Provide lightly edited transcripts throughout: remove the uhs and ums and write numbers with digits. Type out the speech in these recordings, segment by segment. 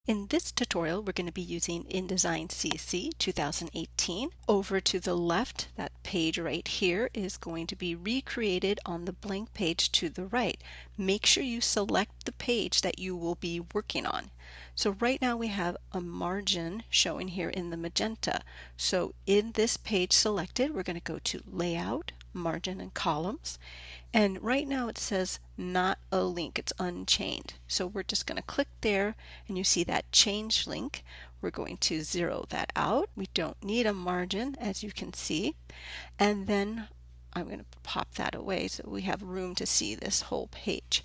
In this tutorial, we're going to be using InDesign CC 2018. Over to the left, that page right here is going to be recreated on the blank page to the right. Make sure you select the page that you will be working on. So right now we have a margin showing here in the magenta. So in this page selected, we're going to go to Layout, Margin and Columns. And right now it says not a link, it's unchained. So we're just going to click there and you see that change link. We're going to zero that out. We don't need a margin, as you can see. And then I'm going to pop that away so we have room to see this whole page.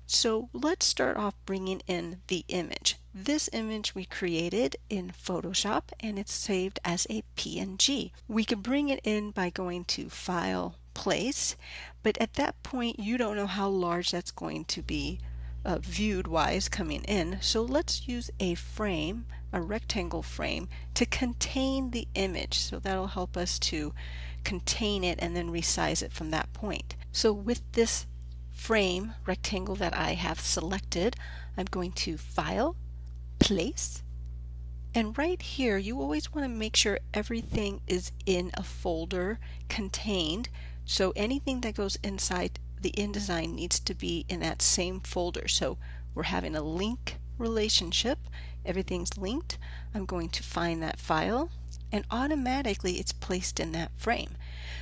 So let's start off bringing in the image. This image we created in Photoshop and it's saved as a PNG. We can bring it in by going to File, Place, but at that point you don't know how large that's going to be viewed wise coming in. So let's use a frame, a rectangle frame, to contain the image. So that'll help us to contain it and then resize it from that point. So with this frame rectangle that I have selected, I'm going to File, Place, and right here you always want to make sure everything is in a folder contained. So anything that goes inside the InDesign needs to be in that same folder. So we're having a link relationship, everything's linked. I'm going to find that file and automatically it's placed in that frame.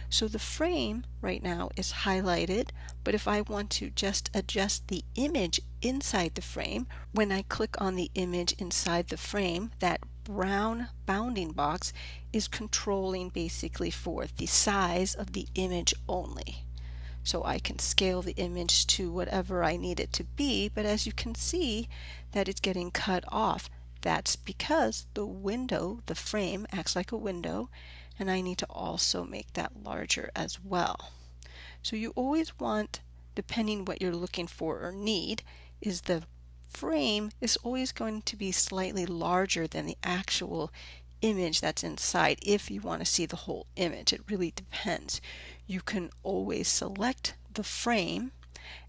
So the frame right now is highlighted, but if I want to just adjust the image inside the frame, when I click on the image inside the frame, that brown bounding box is controlling basically for the size of the image only. So I can scale the image to whatever I need it to be, but as you can see that it's getting cut off. That's because the window, the frame, acts like a window, and I need to also make that larger as well. So you always want, depending what you're looking for or need, is the frame is always going to be slightly larger than the actual image that's inside if you want to see the whole image. It really depends. You can always select the frame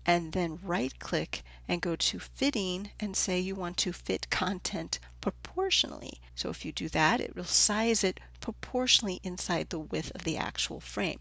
and then right click and go to fitting and say you want to fit content proportionally. So if you do that, it will size it proportionally inside the width of the actual frame.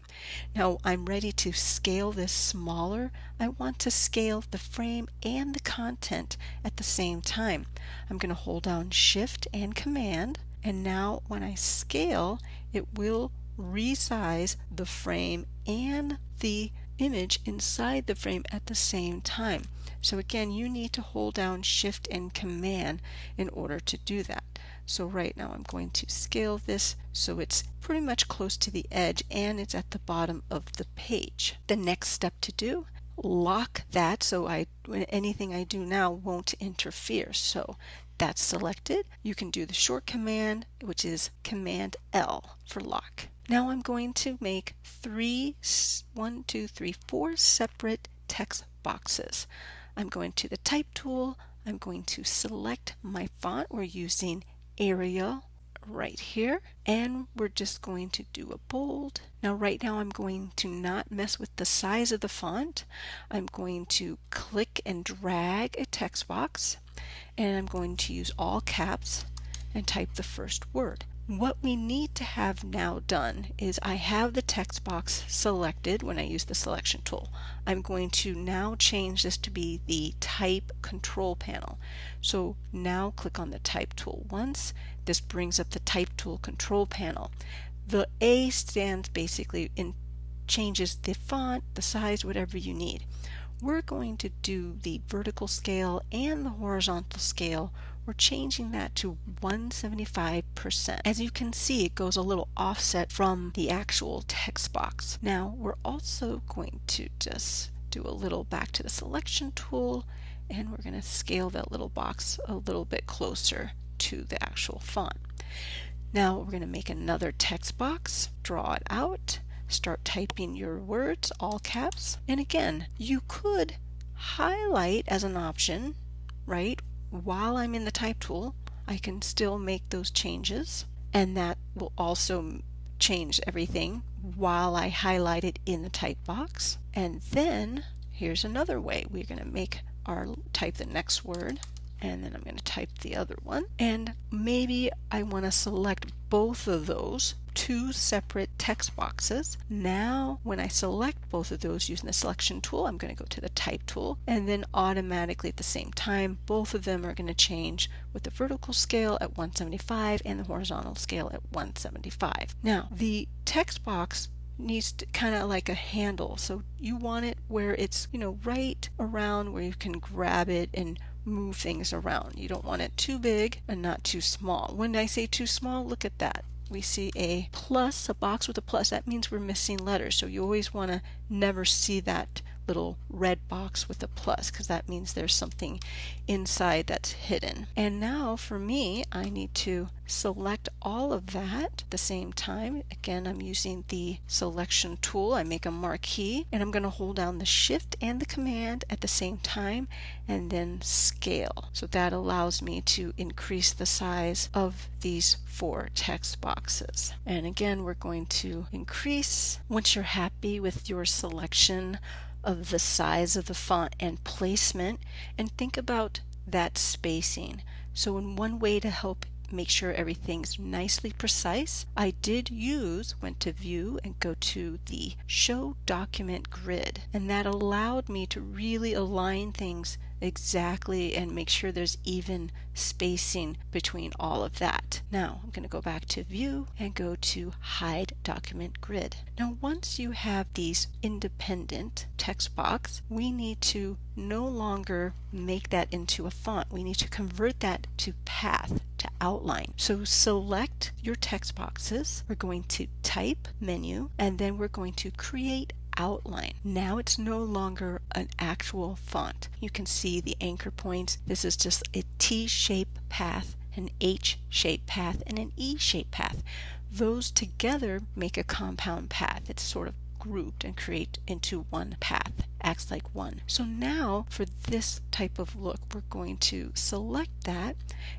Now I'm ready to scale this smaller. I want to scale the frame and the content at the same time. I'm going to hold down Shift and Command, and now when I scale, it will resize the frame and the image inside the frame at the same time. So again, you need to hold down Shift and Command in order to do that. So right now I'm going to scale this so it's pretty much close to the edge and it's at the bottom of the page. The next step to do, lock that so anything I do now won't interfere. So that's selected. You can do the short command, which is Command L for lock. Now I'm going to make four separate text boxes. I'm going to the Type tool. I'm going to select my font. We're using Arial right here, and we're just going to do a bold. Now right now I'm going to not mess with the size of the font. I'm going to click and drag a text box, and I'm going to use all caps and type the first word. What we need to have now done is I have the text box selected when I use the selection tool. I'm going to now change this to be the type control panel. So now click on the type tool once. This brings up the type tool control panel. The A stands basically in changes the font, the size, whatever you need. We're going to do the vertical scale and the horizontal scale. We're changing that to 175%. As you can see, it goes a little offset from the actual text box. Now we're also going to just do a little back to the selection tool, and we're going to scale that little box a little bit closer to the actual font. Now we're going to make another text box, draw it out, start typing your words, all caps, and again, you could highlight as an option, right? While I'm in the type tool, I can still make those changes, and that will also change everything while I highlight it in the type box. And then here's another way. We're going to type the next word, and then I'm going to type the other one, and maybe I want to select both of those two separate text boxes. Now when I select both of those using the selection tool, I'm going to go to the type tool, and then automatically at the same time both of them are going to change with the vertical scale at 175 and the horizontal scale at 175. Now the text box needs to kind of like a handle, so you want it where it's, you know, right around where you can grab it and move things around. You don't want it too big and not too small. When I say too small, look at that. We see a plus, a box with a plus. That means we're missing letters. So you always want to never see that little red box with a plus, because that means there's something inside that's hidden. And now for me, I need to select all of that at the same time. Again, I'm using the selection tool. I make a marquee, and I'm going to hold down the shift and the command at the same time, and then scale. So that allows me to increase the size of these 4 text boxes. And again, we're going to increase. Once you're happy with your selection of the size of the font and placement, and think about that spacing. So in one way to help make sure everything's nicely precise, I went to view and go to the show document grid, and that allowed me to really align things exactly and make sure there's even spacing between all of that. Now I'm going to go back to view and go to hide document grid. Now once you have these independent text box, we need to no longer make that into a font. We need to convert that to path, to outline. So select your text boxes. We're going to type menu, and then we're going to create outline. Now it's no longer an actual font. You can see the anchor points. This is just a T-shaped path, an H-shaped path, and an E-shaped path. Those together make a compound path. It's sort of grouped and create into one path, acts like one. So now for this type of look, we're going to select that,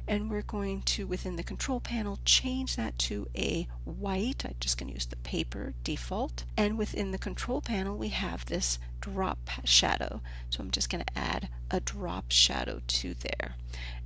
and we're going to, within the control panel, change that to a white. I'm just going to use the paper default, and within the control panel we have this drop shadow, so I'm just going to add a drop shadow to there,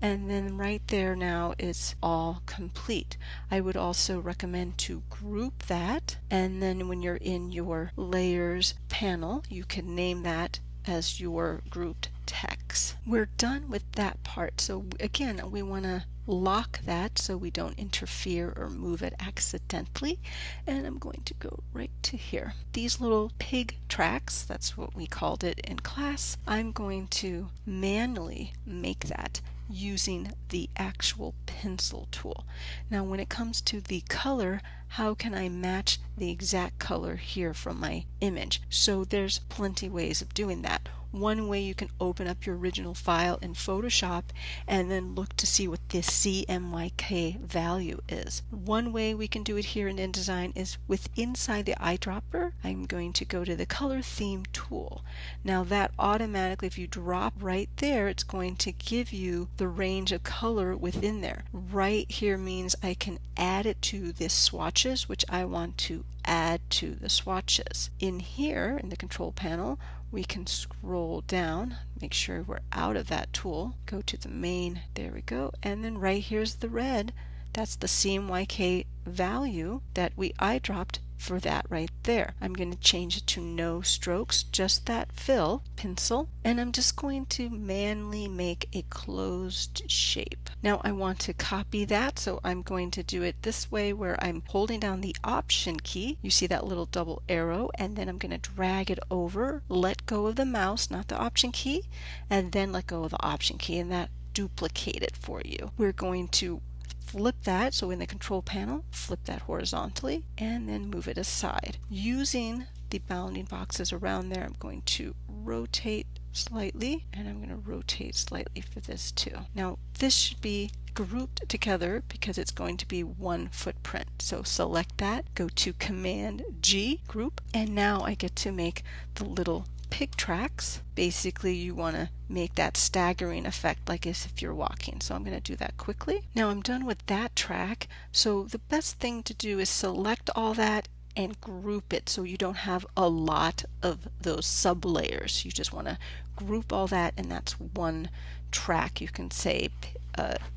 and then right there now it's all complete. I would also recommend to group that, and then when you're in your layers panel you can name that as your grouped text. We're done with that part. So again, we want to lock that so we don't interfere or move it accidentally, and I'm going to go right to here. These little pig tracks, that's what we called it in class, I'm going to manually make that using the actual pencil tool. Now when it comes to the color, how can I match the exact color here from my image? So there's plenty ways of doing that. One way, you can open up your original file in Photoshop and then look to see what this CMYK value is. One way we can do it here in InDesign is inside the eyedropper. I'm going to go to the color theme tool. Now that automatically, if you drop right there, it's going to give you the range of color within there. Right here means I can add it to the swatches, which I want to add to the swatches. In here in the control panel, we can scroll down, make sure we're out of that tool, go to the main, there we go, and then right here's the red. That's the CMYK value that we eyedropped for that right there. I'm going to change it to no strokes, just that fill, pencil, and I'm just going to manually make a closed shape. Now I want to copy that, so I'm going to do it this way where I'm holding down the Option key. You see that little double arrow, and then I'm going to drag it over, let go of the mouse, not the Option key, and then let go of the Option key, and that duplicate it for you. We're going to flip that, so in the control panel, flip that horizontally and then move it aside. Using the bounding boxes around there, I'm going to rotate slightly, and I'm going to rotate slightly for this too. Now this should be grouped together because it's going to be one footprint. So select that, go to Command G, group, and now I get to make the little pig tracks. Basically you want to make that staggering effect like as if you're walking. So I'm going to do that quickly. Now I'm done with that track. So the best thing to do is select all that and group it so you don't have a lot of those sub layers. You just want to group all that, and that's one track. You can say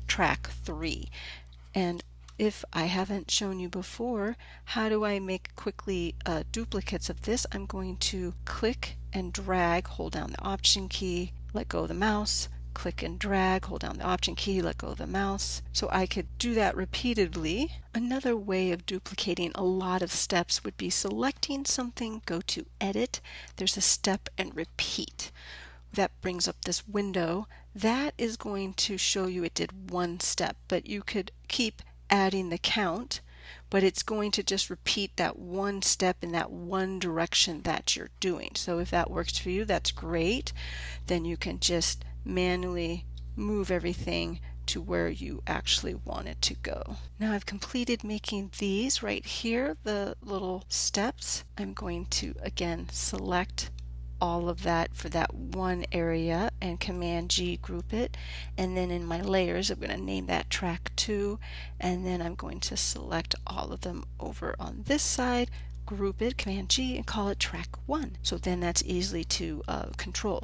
track 3. And if I haven't shown you before, how do I make quickly duplicates of this? I'm going to click and drag, hold down the Option key, let go of the mouse, click and drag, hold down the Option key, let go of the mouse. So I could do that repeatedly. Another way of duplicating a lot of steps would be selecting something, go to Edit, there's a step and repeat. That brings up this window. That is going to show you it did one step, but you could keep adding the count, but it's going to just repeat that one step in that one direction that you're doing. So if that works for you, that's great. Then you can just manually move everything to where you actually want it to go. Now I've completed making these right here, the little steps. I'm going to again select all of that for that one area and Command G group it, and then in my layers I'm going to name that track 2, and then I'm going to select all of them over on this side, group it, Command G, and call it track 1. So then that's easily to control.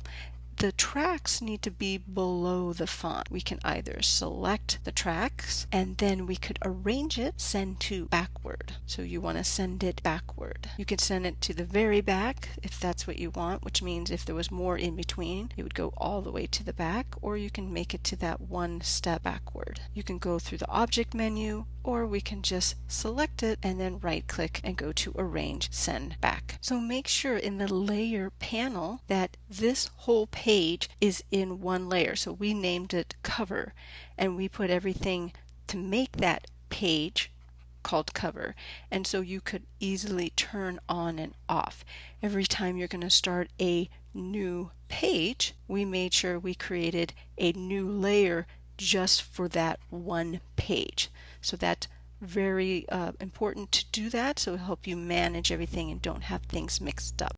The tracks need to be below the font. We can either select the tracks and then we could arrange it, send to backward. So you want to send it backward. You can send it to the very back if that's what you want, which means if there was more in between, it would go all the way to the back, or you can make it to that one step backward. You can go through the object menu, or we can just select it and then right click and go to arrange, send back. So make sure in the layer panel that this whole page is in one layer. So we named it cover, and we put everything to make that page called cover, and so you could easily turn on and off. Every time you're going to start a new page, we made sure we created a new layer just for that one page. So that's very important to do that, so it'll help you manage everything and don't have things mixed up.